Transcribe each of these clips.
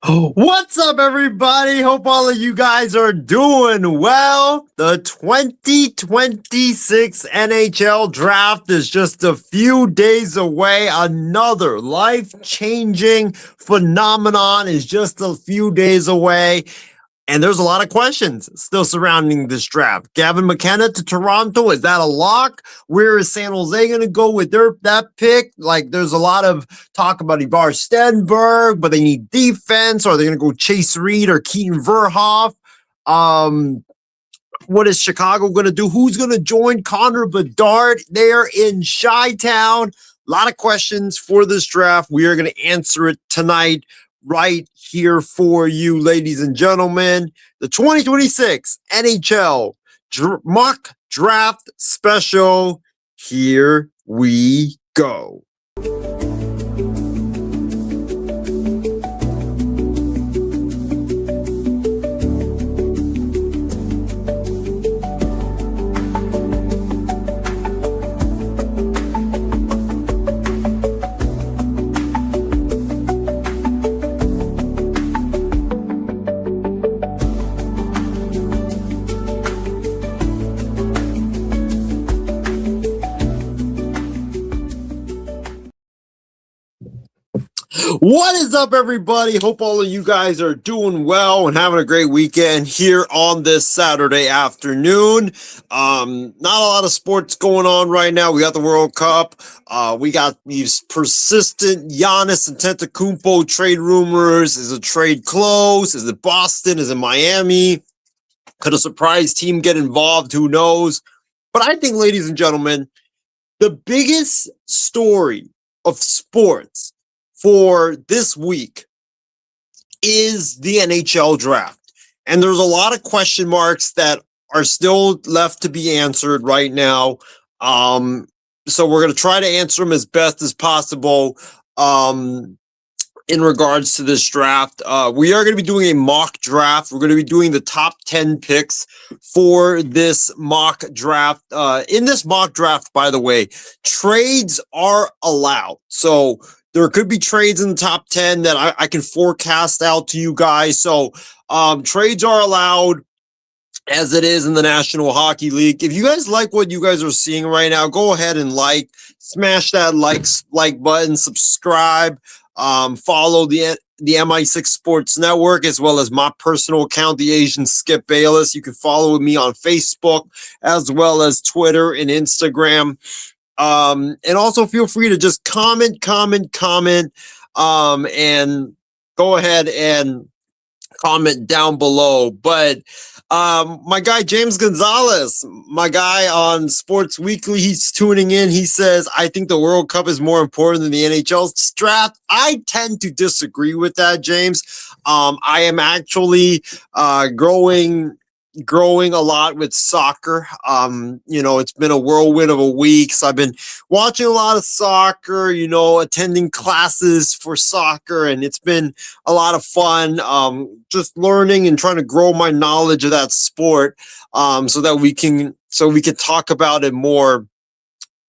What's up, everybody? Hope all of you guys are doing well. The 2026 NHL draft is just a few days away. Another life-changing phenomenon is just a few days away. And there's a lot of questions still surrounding this draft. Gavin McKenna to Toronto, is that a lock? Where is San Jose going to go with that pick? Like, there's a lot of talk about Ivar Stenberg, but they need defense. Or are they going to go Chase Reed or Keaton Verhoff? What is Chicago going to do? Who's going to join Connor Bedard there in Chi-Town? A lot of questions for this draft. We are going to answer it tonight right here for you, ladies and gentlemen. The 2026 NHL mock draft special. Here we go. What is up, everybody? Hope all of you guys are doing well and having a great weekend here on this Saturday afternoon. Not a lot of sports going on right now. We got the World Cup. We got these persistent Giannis Antetokounmpo trade rumors. Is a trade close? Is it Boston? Is it Miami? Could a surprise team get involved? Who knows? But I think, ladies and gentlemen, the biggest story of sports for this week is the NHL draft. And there's a lot of question marks that are still left to be answered right now. So we're going to try to answer them as best as possible in regards to this draft. We are going to be doing a mock draft. We're going to be doing the top 10 picks for this mock draft. In this mock draft, by the way, trades are allowed. So there could be trades in the top 10 that I can forecast out to you guys. So trades are allowed as it is in the National Hockey League. If you guys like what you guys are seeing right now, go ahead and smash that like button, subscribe, follow the MI6 Sports Network, as well as my personal account, the Asian Skip Bayless. You can follow me on Facebook as well as Twitter and Instagram. And also feel free to just comment, and go ahead and comment down below. But my guy James Gonzalez, my guy on Sports Weekly, he's tuning in. He says, I think the World Cup is more important than the NHL draft. I tend to disagree with that, James. I am actually growing a lot with soccer. It's been a whirlwind of a week. So I've been watching a lot of soccer, attending classes for soccer, and it's been a lot of fun. Just learning and trying to grow my knowledge of that sport, so we can talk about it more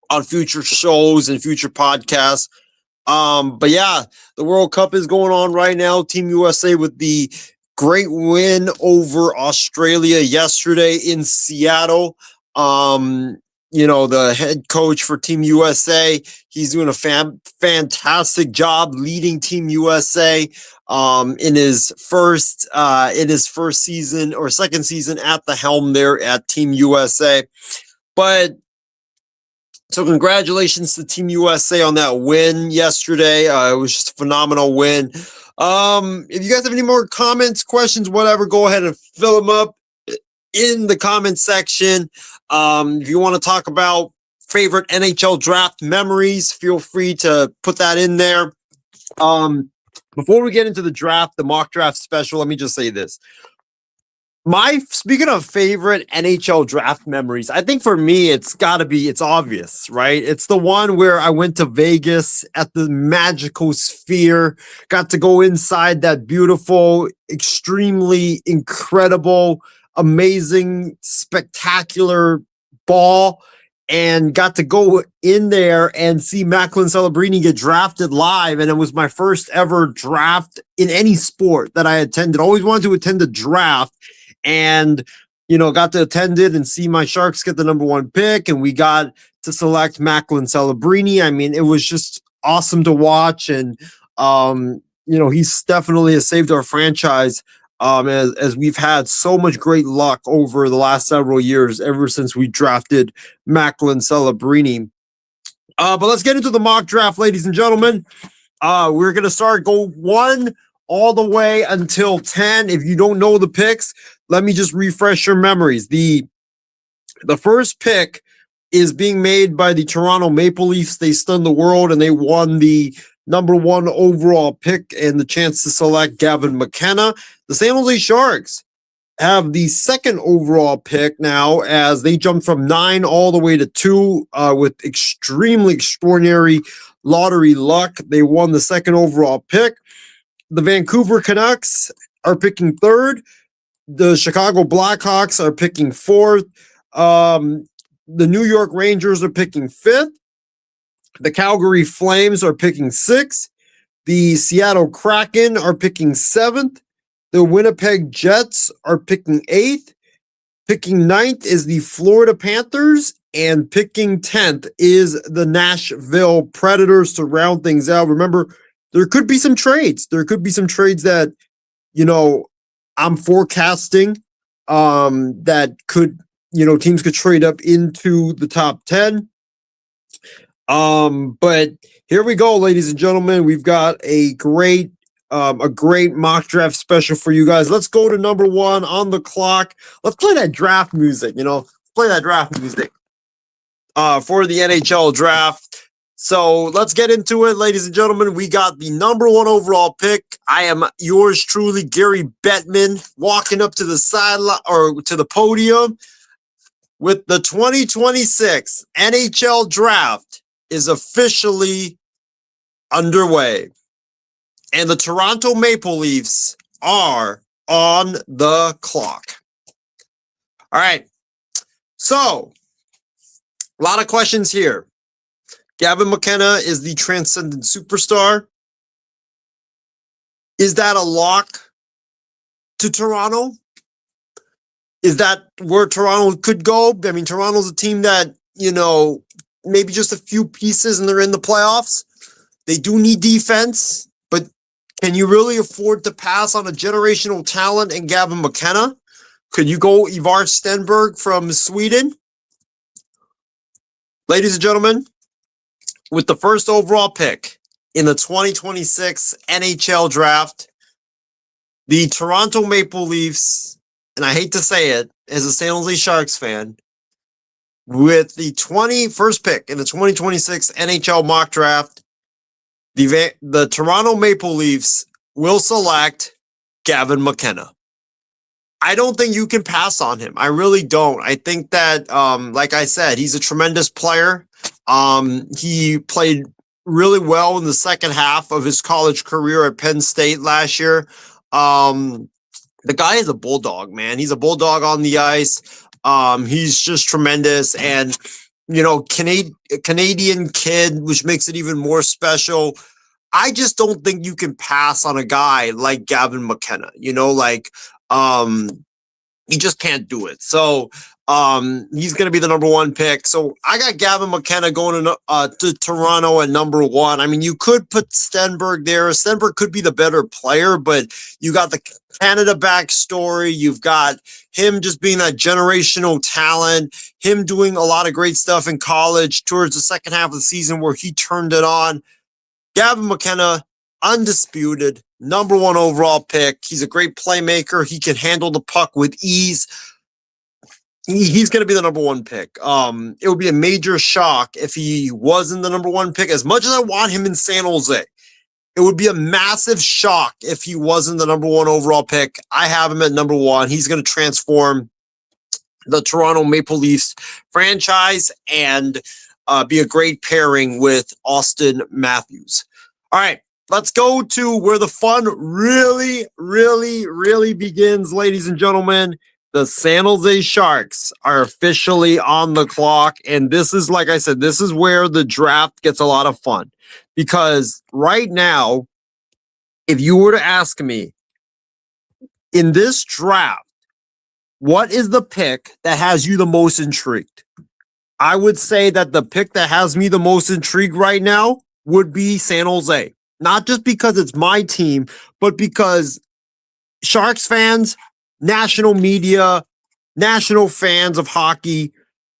on future shows and future podcasts. But yeah, the World Cup is going on right now. Team USA with the great win over Australia yesterday in Seattle. The head coach for Team USA, he's doing a fantastic job leading Team USA in his first season or second season at the helm there at Team USA. But so congratulations to Team USA on that win yesterday. It was just a phenomenal win. If you guys have any more comments, questions, whatever, go ahead and fill them up in the comment section. If you want to talk about favorite NHL draft memories, feel free to put that in there. Before we get into the draft, the mock draft special, let me just say this. Speaking of favorite NHL draft memories, I think for me, it's obvious, right? It's the one where I went to Vegas at the magical Sphere, got to go inside that beautiful, extremely incredible, amazing, spectacular ball. and got to go in there and see Macklin Celebrini get drafted live. And it was my first ever draft in any sport that I attended. Always wanted to attend a draft, and got to attend it and see my Sharks get the number 1 pick, and we got to select Macklin Celebrini. I mean, it was just awesome to watch, and he's definitely has saved our franchise. As we've had so much great luck over the last several years, ever since we drafted Macklin Celebrini. But let's get into the mock draft, ladies and gentlemen. We're going to go 1 all the way until 10. If you don't know the picks, let me just refresh your memories. The first pick is being made by the Toronto Maple Leafs. They stunned the world, and they won the number 1 overall pick and the chance to select Gavin McKenna. The San Jose Sharks have the 2nd overall pick now, as they jumped from 9 all the way to 2 with extremely extraordinary lottery luck. They won the 2nd overall pick. The Vancouver Canucks are picking 3rd. The Chicago Blackhawks are picking 4th. The New York Rangers are picking 5th. The Calgary Flames are picking 6th. The Seattle Kraken are picking 7th. The Winnipeg Jets are picking 8th. Picking 9th is the Florida Panthers, and picking 10th is the Nashville Predators to round things out. Remember, there could be some trades. There could be some trades that, I'm forecasting that could, teams could trade up into the top 10. But here we go, ladies and gentlemen. We've got a great mock draft special for you guys. Let's go to number 1 on the clock. Let's play that draft music, play that draft music for the NHL draft. So let's get into it, ladies and gentlemen. We got the number 1 overall pick. I am yours truly, Gary Bettman, walking up to the sideline or to the podium with the 2026 NHL draft is officially underway. And the Toronto Maple Leafs are on the clock. All right. So, a lot of questions here. Gavin McKenna is the transcendent superstar. Is that a lock to Toronto? Is that where Toronto could go? I mean, Toronto's a team that, maybe just a few pieces and they're in the playoffs. They do need defense, but can you really afford to pass on a generational talent in Gavin McKenna? Could you go Ivar Stenberg from Sweden? Ladies and gentlemen, with the 1st overall pick in the 2026 NHL draft, the Toronto Maple Leafs, and I hate to say it as a San Jose Sharks fan, with the 21st pick in the 2026 NHL mock draft, the Toronto Maple Leafs will select Gavin McKenna. I don't think you can pass on him. I really don't. I think that, like I said, he's a tremendous player. He played really well in the second half of his college career at Penn State last year. The guy is a bulldog, man. He's a bulldog on the ice. He's just tremendous. And, Canadian kid, which makes it even more special. I just don't think you can pass on a guy like Gavin McKenna, you just can't do it. So, he's going to be the number 1 pick. So I got Gavin McKenna going to Toronto at number 1. I mean, you could put Stenberg there. Stenberg could be the better player, but you got the Canada backstory. You've got him just being that generational talent, him doing a lot of great stuff in college towards the second half of the season where he turned it on. Gavin McKenna, undisputed, number 1 overall pick. He's a great playmaker. He can handle the puck with ease. He's going to be the number 1 pick. It would be a major shock if he wasn't the number 1 pick. As much as I want him in San Jose, it would be a massive shock if he wasn't the number 1 overall pick. I have him at number 1. He's going to transform the Toronto Maple Leafs franchise and be a great pairing with Austin Matthews. All right, let's go to where the fun really, really, really begins, ladies and gentlemen. The San Jose Sharks are officially on the clock. And this is, like I said, this is where the draft gets a lot of fun. Because right now, if you were to ask me, in this draft, what is the pick that has you the most intrigued? I would say that the pick that has me the most intrigued right now would be San Jose. Not just because it's my team, but because Sharks fans, national media, national fans of hockey,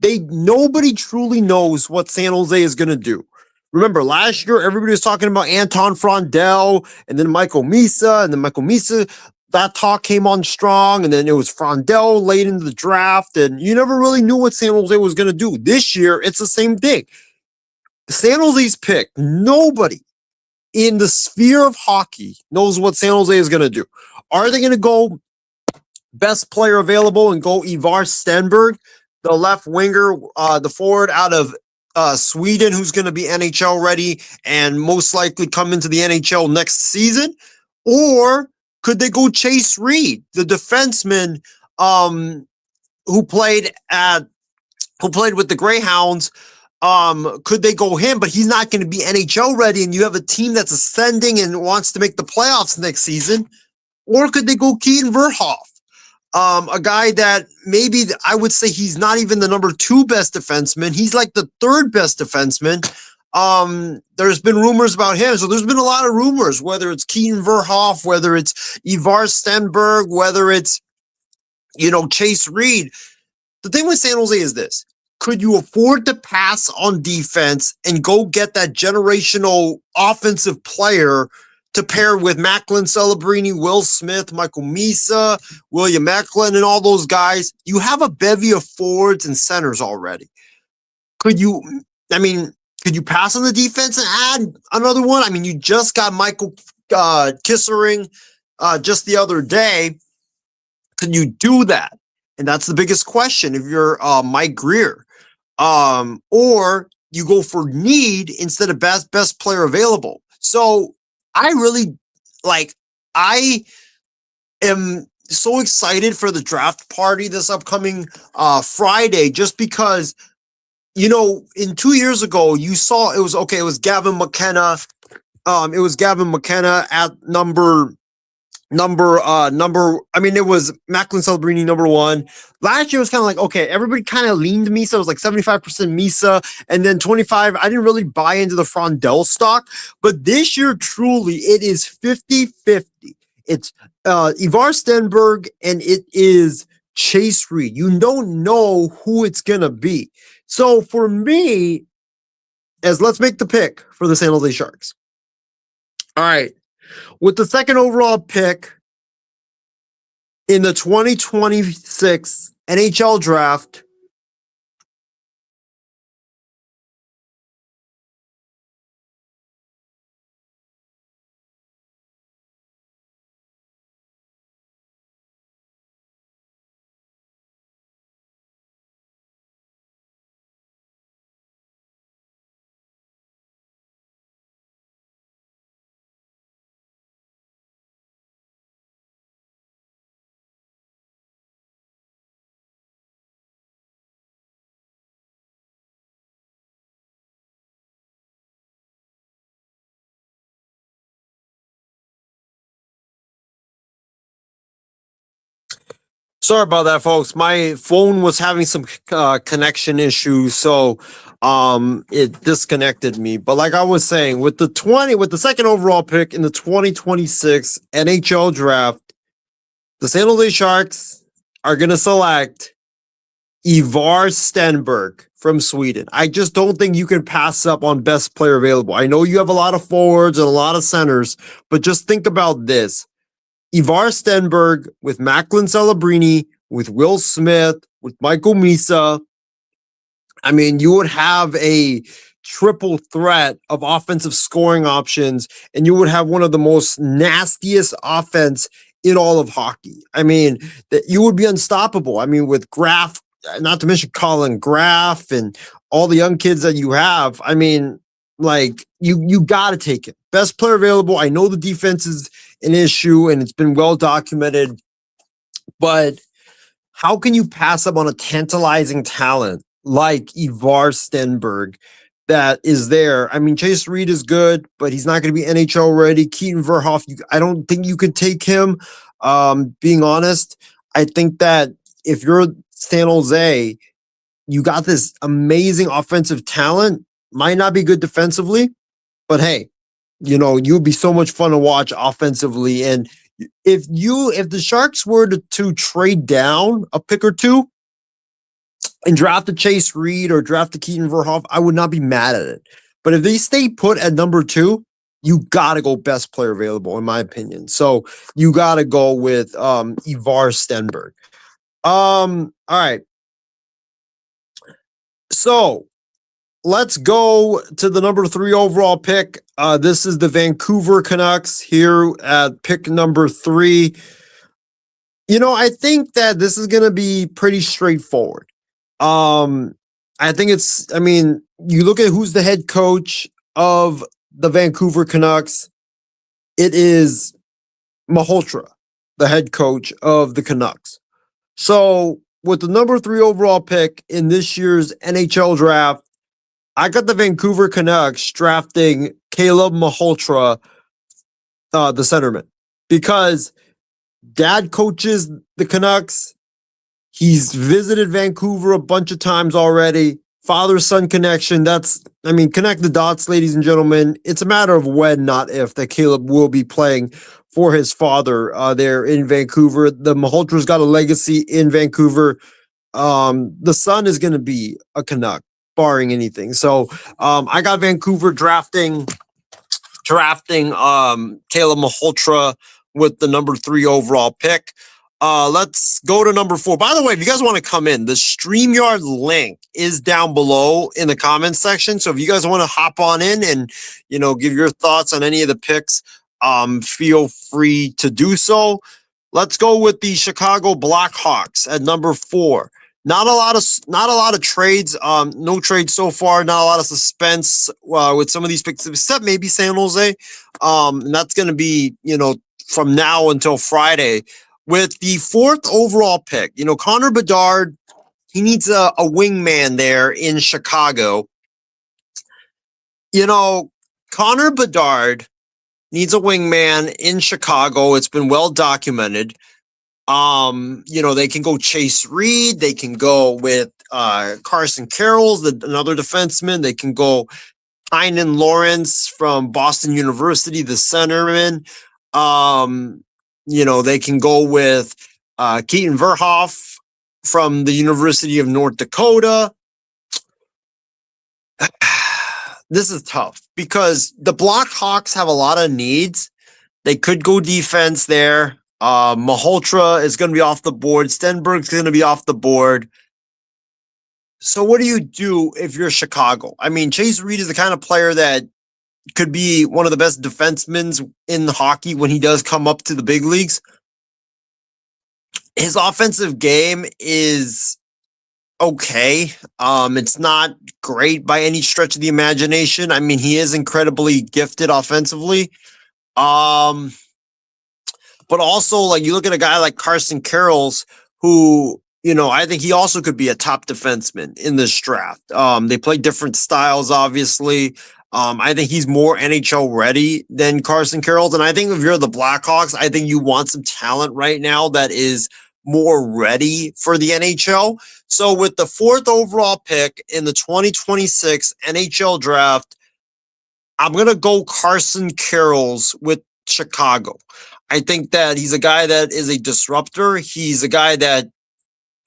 nobody truly knows what San Jose is going to do. Remember, last year, everybody was talking about Anton Frondel and then Michael Misa, and then Michael Misa, that talk came on strong, and then it was Frondel late into the draft, and you never really knew what San Jose was going to do. This year, it's the same thing. San Jose's pick, nobody in the sphere of hockey knows what San Jose is going to do. Are they going to go best player available and go Ivar Stenberg, the left winger, the forward out of Sweden, who's going to be NHL ready and most likely come into the NHL next season? Or could they go Chase Reed, the defenseman who played with the Greyhounds? Could they go him? But he's not going to be NHL ready, and you have a team that's ascending and wants to make the playoffs next season. Or could they go Keaton Verhoff? A guy that maybe I would say he's not even the number 2 best defenseman. He's like the 3rd best defenseman. There's been rumors about him. So there's been a lot of rumors, whether it's Keaton Verhoff, whether it's Ivar Stenberg, whether it's, Chase Reed. The thing with San Jose is this. Could you afford to pass on defense and go get that generational offensive player to pair with Macklin Celebrini, Will Smith, Michael Misa, William Macklin, and all those guys? You have a bevy of forwards and centers already. Could you pass on the defense and add another one? I mean, you just got Michael Kissering just the other day. Could you do that? And that's the biggest question if you're Mike Greer. Or you go for need instead of best player available. So I am so excited for the draft party this upcoming Friday, just because, in 2 years ago, you saw it was Gavin McKenna. It was Gavin McKenna at it was Macklin Celebrini number 1. Last year was kind of like, okay, everybody kind of leaned Misa. It was like 75% Misa, and then 25. I didn't really buy into the Frondel stock, but this year, truly, it is 50-50. It's Ivar Stenberg and it is Chase Reed. You don't know who it's going to be. So for me, let's make the pick for the San Jose Sharks. All right. With the 2nd overall pick in the 2026 NHL draft, sorry about that, folks. My phone was having some connection issues, so it disconnected me. But like I was saying, with the 2nd overall pick in the 2026 NHL draft, the San Jose Sharks are going to select Ivar Stenberg from Sweden. I just don't think you can pass up on best player available. I know you have a lot of forwards and a lot of centers, but just think about this. Ivar Stenberg with Macklin Celebrini, with Will Smith, with Michael Misa. I mean, you would have a triple threat of offensive scoring options, and you would have one of the most nastiest offense in all of hockey. I mean, that you would be unstoppable. I mean, with Graf, not to mention Colin Graf and all the young kids that you have. I mean, like you got to take it. Best player available. I know the defense is an issue and it's been well documented, but how can you pass up on a tantalizing talent like Ivar Stenberg that is there? I mean, Chase Reed is good, but he's not going to be NHL ready. Keaton Verhoff, I don't think you could take him. Being honest, I think that if you're San Jose, you got this amazing offensive talent, might not be good defensively, but hey, you'd be so much fun to watch offensively. And if the Sharks were to trade down a pick or two and draft a Chase Reed or draft a Keaton Verhoff, I would not be mad at it. But if they stay put at number 2, you gotta go best player available, in my opinion. So you gotta go with Ivar Stenberg. All right. So let's go to the number 3 overall pick. This is the Vancouver Canucks here at pick number 3. I think that this is going to be pretty straightforward. I think you look at who's the head coach of the Vancouver Canucks. It is Malhotra, the head coach of the Canucks. So with the number 3 overall pick in this year's NHL draft, I got the Vancouver Canucks drafting Caleb Malhotra, the centerman, because dad coaches the Canucks. He's visited Vancouver a bunch of times already. Father-son connection. Connect the dots, ladies and gentlemen. It's a matter of when, not if, that Caleb will be playing for his father there in Vancouver. The Malhotra's got a legacy in Vancouver. The son is going to be a Canuck, barring anything. So I got Vancouver drafting Caleb Malhotra with the number 3 overall pick. Let's go to number 4. By the way, if you guys want to come in, the StreamYard link is down below in the comments section. So if you guys want to hop on in and, give your thoughts on any of the picks, feel free to do so. Let's go with the Chicago Blackhawks at number 4. Not a lot of trades. No trades so far. Not a lot of suspense with some of these picks, except maybe San Jose. And that's going to be, from now until Friday. With the 4th overall pick, Connor Bedard, he needs a wingman there in Chicago. Connor Bedard needs a wingman in Chicago. It's been well documented. They can go Chase Reed. They can go with Carson Carroll, another defenseman. They can go Tynan Lawrence from Boston University, the centerman. They can go with Keaton Verhoff from the University of North Dakota. This is tough because the Blackhawks have a lot of needs. They could go defense there. Malhotra is going to be off the board. Stenberg's going to be off the board. So what do you do if you're Chicago? Chase Reed is the kind of player that could be one of the best defensemen in hockey when he does come up to the big leagues. His offensive game is okay. It's not great by any stretch of the imagination. He is incredibly gifted offensively. But also, you look at a guy like Carson Carroll, who, I think he also could be a top defenseman in this draft. They play different styles, obviously. I think he's more NHL ready than Carson Carroll. And I think if you're the Blackhawks, I think you want some talent right now that is more ready for the NHL. So with the 4th overall pick in the 2026 NHL draft, I'm going to go Carson Carroll with Chicago. I think that he's a guy that is a disruptor. He's a guy that,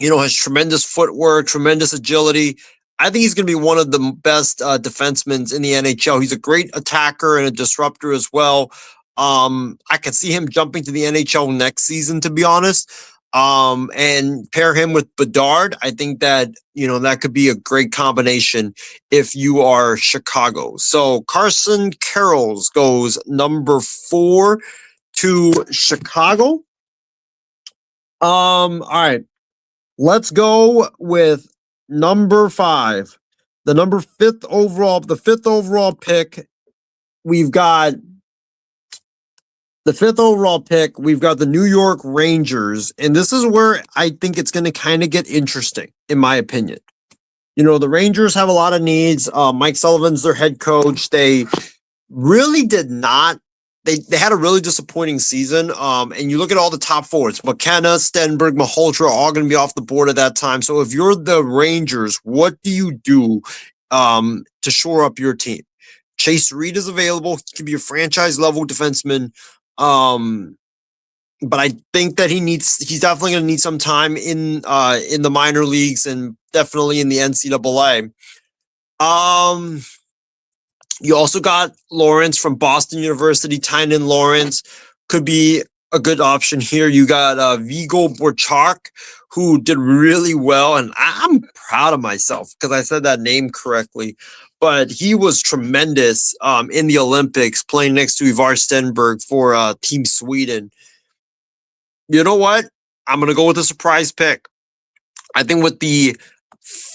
has tremendous footwork, tremendous agility. I think he's going to be one of the best defensemen in the NHL. He's a great attacker and a disruptor as well. I could see him jumping to the NHL next season, to be honest. And pair him with Bedard. I think that, that could be a great combination if you are Chicago. So Carson Carroll goes number 4 to Chicago. All right. Let's go with number 5, the 5th overall pick. We've got The 5th overall pick, we've got the New York Rangers, and this is where I think it's going to kind of get interesting, in my opinion. You know, the Rangers have a lot of needs. Mike Sullivan's their head coach. They really did not. They had a really disappointing season. And you look at all the top forwards, McKenna, Stenberg, Malhotra are all going to be off the board at that time. So if you're the Rangers, what do you do to shore up your team? Chase Reed is available. He can be a franchise level defenseman. But I think that he's definitely going to need some time in the minor leagues and definitely in the NCAA. You also got Lawrence from Boston University. Tynan Lawrence could be a good option here. You got Vigo Borchak, who did really well, and I'm proud of myself because I said that name correctly. But he was tremendous in the Olympics, playing next to Ivar Stenberg for Team Sweden. You know what? I'm going to go with a surprise pick. I think with the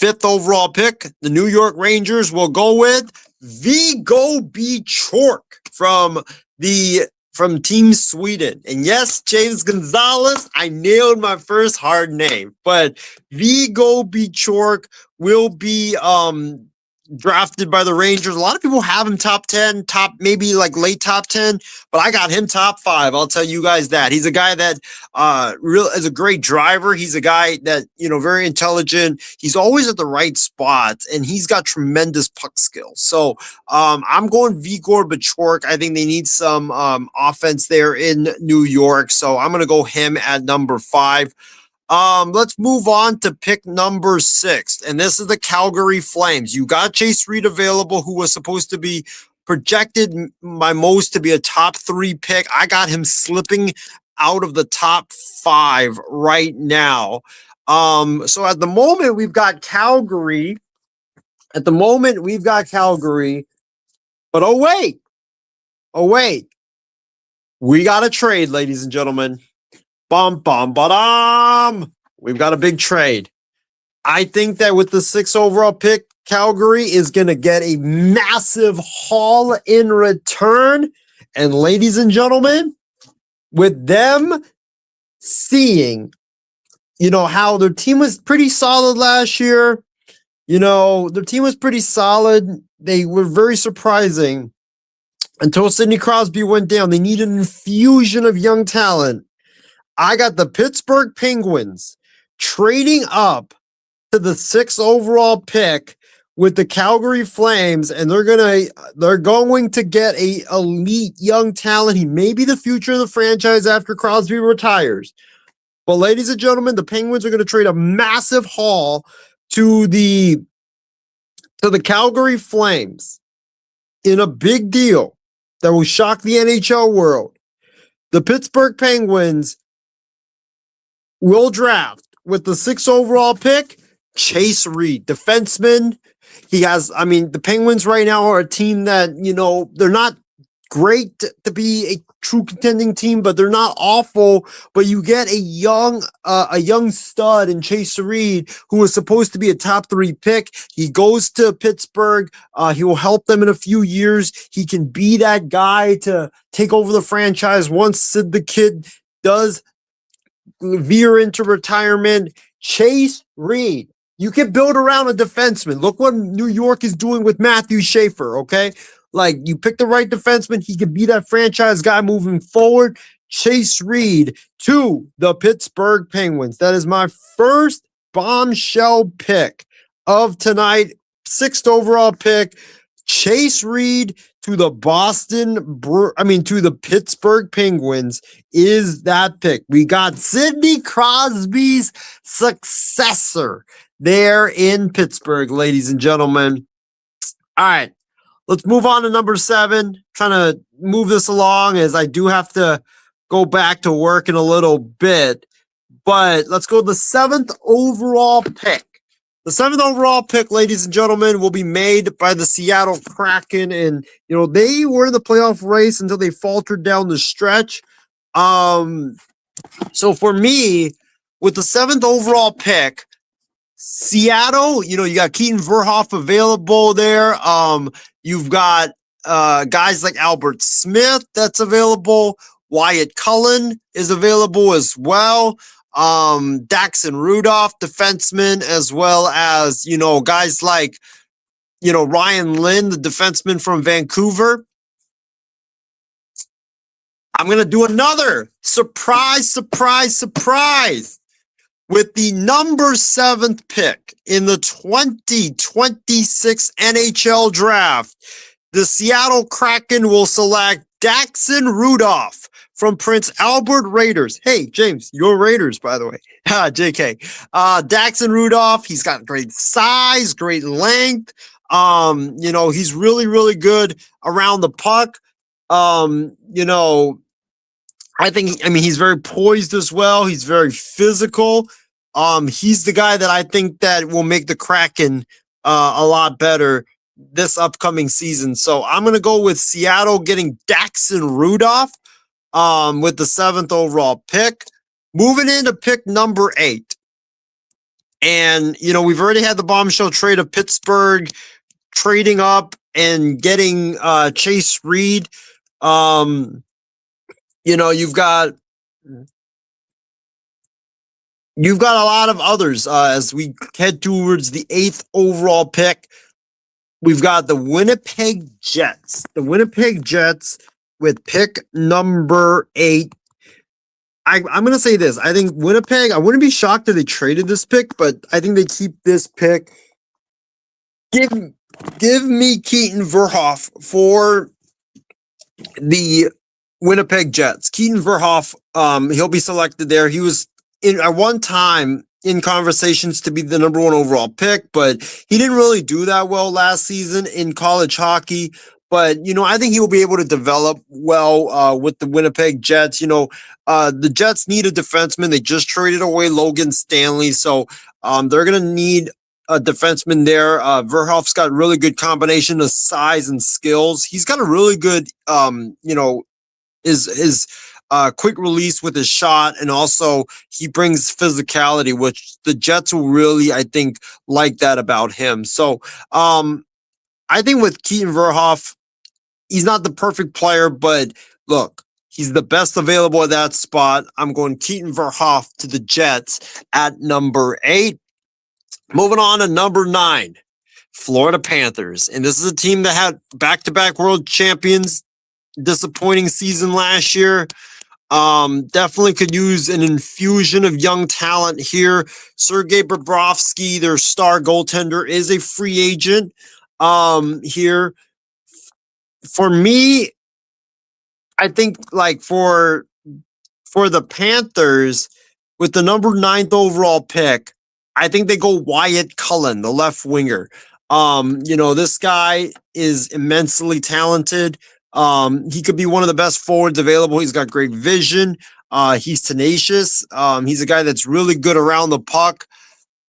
5th overall pick, the New York Rangers will go with Vigo Borchak from Team Sweden. And yes, James Gonzalez, I nailed my first hard name, but Vigo Borchak will be drafted by the Rangers. A lot of people have him top 10, maybe like late top 10, but I got him top 5. I'll tell you guys that. He's a guy that is a great driver. He's a guy that, very intelligent. He's always at the right spots, and he's got tremendous puck skills. So I'm going Vigo Borchak. I think they need some offense there in New York. So I'm going to go him at number 5. Let's move on to pick number 6, and this is the Calgary Flames. You got Chase Reed available, who was supposed to be projected by most to be a top 3 pick. I got him slipping out of the top 5 right now. So at the moment we've got Calgary. But oh wait, we got a trade, ladies and gentlemen. We've got a big trade. I think that with the 6th overall pick, Calgary is going to get a massive haul in return. And ladies and gentlemen, with them seeing, how their team was pretty solid last year, their team was pretty solid. They were very surprising until Sidney Crosby went down. They needed an infusion of young talent. I got the Pittsburgh Penguins trading up to the 6th overall pick with the Calgary Flames, and they're going to get a elite young talent. He may be the future of the franchise after Crosby retires. But ladies and gentlemen, the Penguins are going to trade a massive haul to the Calgary Flames in a big deal that will shock the NHL world. The Pittsburgh Penguins will draft with the 6th overall pick, Chase Reed, defenseman. The Penguins right now are a team that, they're not great to be a true contending team, but they're not awful. But you get a young stud in Chase Reed, who was supposed to be a top 3 pick. He goes to Pittsburgh. He will help them in a few years. He can be that guy to take over the franchise once Sid the Kid does veer into retirement. Chase Reed. You can build around a defenseman. Look what New York is doing with Matthew Schaefer, okay? Like, you pick the right defenseman, he can be that franchise guy moving forward. Chase Reed to the Pittsburgh Penguins. That is my first bombshell pick of tonight. 6th overall pick. Chase Reed to the to the Pittsburgh Penguins is that pick. We got Sidney Crosby's successor there in Pittsburgh, ladies and gentlemen. All right, let's move on to number 7. Trying to move this along as I do have to go back to work in a little bit. But let's go to the 7th overall pick. The 7th overall pick, ladies and gentlemen, will be made by the Seattle Kraken. And, they were in the playoff race until they faltered down the stretch. So for me, with the 7th overall pick, Seattle, you got Keaton Verhoff available there. You've got guys like Albert Smith that's available. Wyatt Cullen is available as well. Daxon Rudolph, defenseman, as well as, guys like, Ryan Lynn, the defenseman from Vancouver. I'm going to do another surprise with the number 7th pick in the 2026 NHL draft. The Seattle Kraken will select Daxon Rudolph from Prince Albert Raiders. Hey, James, you're Raiders, by the way. JK. Daxon Rudolph, he's got great size, great length. He's really, really good around the puck. He's very poised as well. He's very physical. He's the guy that I think that will make the Kraken a lot better this upcoming season. So I'm going to go with Seattle getting Daxon Rudolph with the 7th overall pick. Moving into pick number 8. And, we've already had the bombshell trade of Pittsburgh trading up and getting Chase Reed. You've got a lot of others as we head towards the 8th overall pick. We've got the Winnipeg Jets. The Winnipeg Jets with pick number 8. I'm going to say this. I think Winnipeg, I wouldn't be shocked if they traded this pick, but I think they keep this pick. Give me Keaton Verhoff for the Winnipeg Jets. Keaton Verhoff, he'll be selected there. He was at one time in conversations to be the number 1 overall pick, but he didn't really do that well last season in college hockey. But, I think he will be able to develop well with the Winnipeg Jets. The Jets need a defenseman. They just traded away Logan Stanley. So they're going to need a defenseman there. Verhoff's got really good combination of size and skills. He's got a really good, his quick release with his shot, and also he brings physicality, which the Jets will really, I think, like that about him. So I think with Keaton Verhoff, he's not the perfect player, but look, he's the best available at that spot. I'm going Keaton Verhoff to the Jets at number 8. Moving on to number 9, Florida Panthers. And this is a team that had back-to-back world champions. Disappointing season last year. Definitely could use an infusion of young talent here. Sergei Bobrovsky, their star goaltender, is a free agent here. For me, I think for the Panthers, with the number 9th overall pick, I think they go Wyatt Cullen, the left winger. This guy is immensely talented. He could be one of the best forwards available. He's got great vision. He's tenacious. He's a guy that's really good around the puck.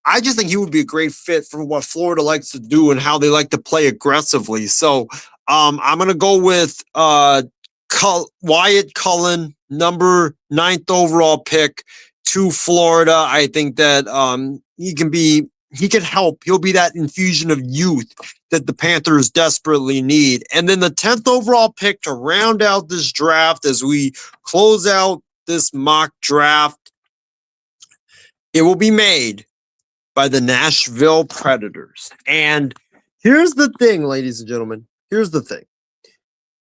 I just think he would be a great fit for what Florida likes to do and how they like to play aggressively. So I'm going to go with Wyatt Cullen, number 9th overall pick to Florida. I think that he can help. He'll be that infusion of youth that the Panthers desperately need. And then the 10th overall pick to round out this draft as we close out this mock draft, it will be made by the Nashville Predators. And here's the thing, ladies and gentlemen. Here's the thing.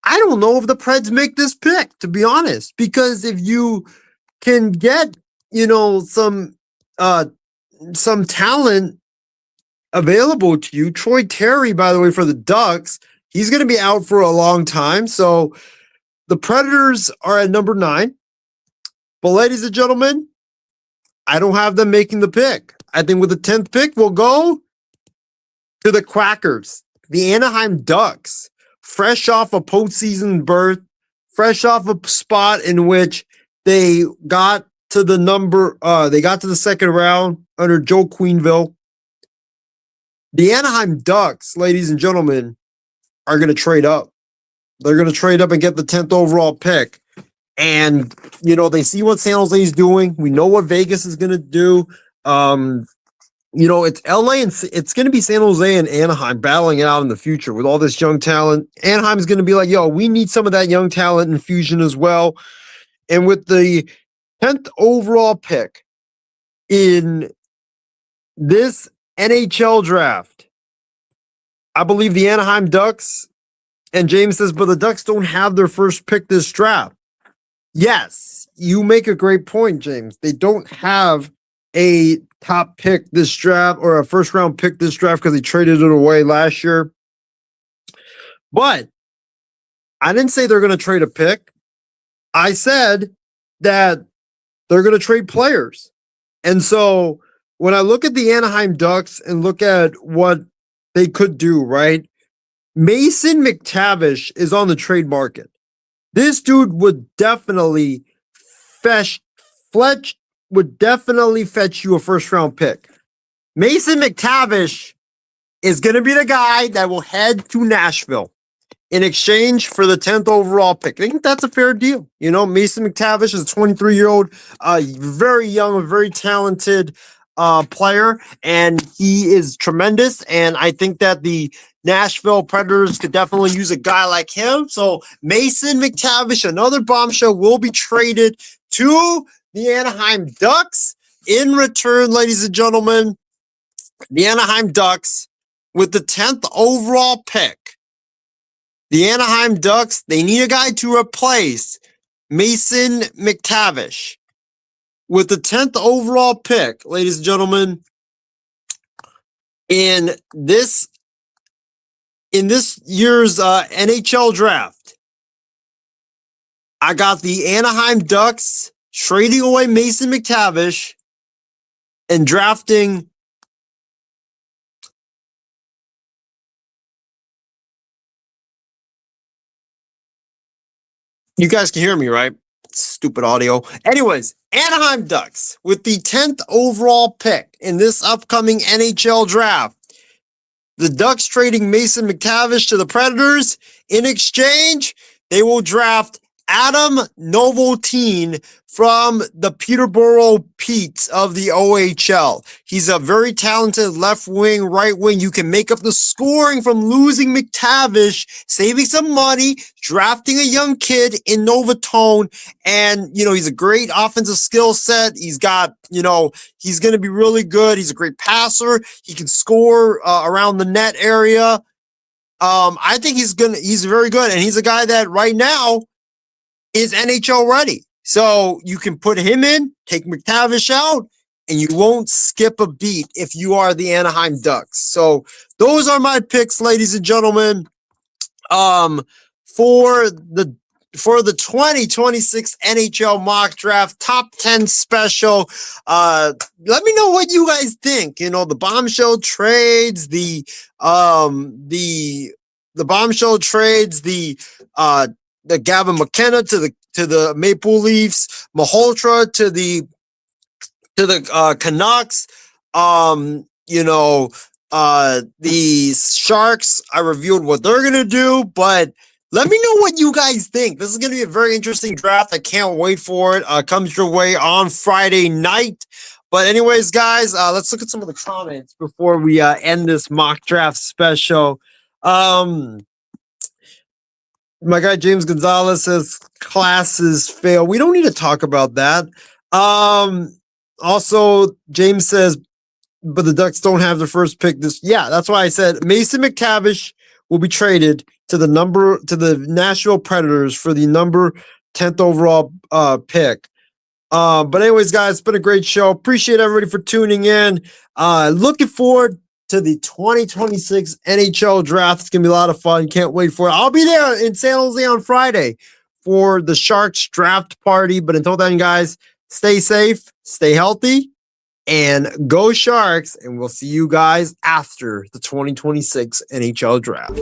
I don't know if the Preds make this pick, to be honest, because if you can get, some talent available to you. Troy Terry, by the way, for the Ducks, he's going to be out for a long time. So the Predators are at number 9. But ladies and gentlemen, I don't have them making the pick. I think with the 10th pick, we'll go to the Quackers, the Anaheim Ducks, fresh off a postseason berth, fresh off a spot in which they got to the second round under Joe Quenneville. The Anaheim Ducks, ladies and gentlemen, are going to trade up. They're going to trade up and get the 10th overall pick. And, they see what San Jose is doing. We know what Vegas is going to do. It's LA and it's going to be San Jose and Anaheim battling it out in the future with all this young talent. Anaheim is going to be like, we need some of that young talent infusion as well. And with the 10th overall pick in this NHL draft, I believe the Anaheim Ducks, and James says, but the Ducks don't have their first pick this draft. Yes, you make a great point, James. They don't have a top pick this draft or a first round pick this draft because they traded it away last year. But I didn't say they're going to trade a pick. I said that they're going to trade players. And so when I look at the Anaheim Ducks and look at what they could do, right? Mason McTavish is on the trade market. This dude would definitely fetch you a first round pick. Mason McTavish is going to be the guy that will head to Nashville in exchange for the 10th overall pick. I think that's a fair deal. You know, Mason McTavish is a 23-year-old, very young, very talented player, and he is tremendous. And I think that the Nashville Predators could definitely use a guy like him. So Mason McTavish, another bombshell, will be traded to the Anaheim Ducks. In return, ladies and gentlemen, the Anaheim Ducks with the 10th overall pick. The Anaheim Ducks, they need a guy to replace Mason McTavish. With the 10th overall pick, ladies and gentlemen, in this year's NHL draft, I got the Anaheim Ducks trading away Mason McTavish and drafting you guys can hear me, right? Stupid audio. Anyways, Anaheim Ducks with the 10th overall pick in this upcoming NHL draft. The Ducks trading Mason McTavish to the Predators. In exchange, they will draft Adam Noveltine from the Peterborough Petes of the OHL. He's a very talented left wing, right wing. You can make up the scoring from losing McTavish, saving some money, drafting a young kid in Novatone. And, you know, he's a great offensive skill set. He's got, you know, he's going to be really good. He's a great passer. He can score around the net area. I think he's very good. And he's a guy that right now is NHL ready. So you can put him in, take McTavish out, and you won't skip a beat if you are the Anaheim Ducks. So those are my picks, ladies and gentlemen, for the 2026 NHL mock draft top 10 special. Let me know what you guys think. You know, the bombshell trades, the bombshell trades, the Gavin McKenna to the Maple Leafs, Malhotra to the Canucks. The Sharks, I reviewed what they're gonna do, but let me know what you guys think. This is gonna be a very interesting draft. I can't wait for it. Comes your way on Friday night. But anyways, guys, let's look at some of the comments before we end this mock draft special. My guy James Gonzalez says classes fail. We don't need to talk about that. Also, James says, but the Ducks don't have their first pick this. Yeah, that's why I said Mason McTavish will be traded to the Nashville Predators for the number 10th overall pick. But anyways, guys, it's been a great show. Appreciate everybody for tuning in. Looking forward to the 2026 NHL draft. It's going to be a lot of fun. Can't wait for it. I'll be there in San Jose on Friday for the Sharks draft party. But until then, guys, stay safe, stay healthy, and go Sharks. And we'll see you guys after the 2026 NHL draft.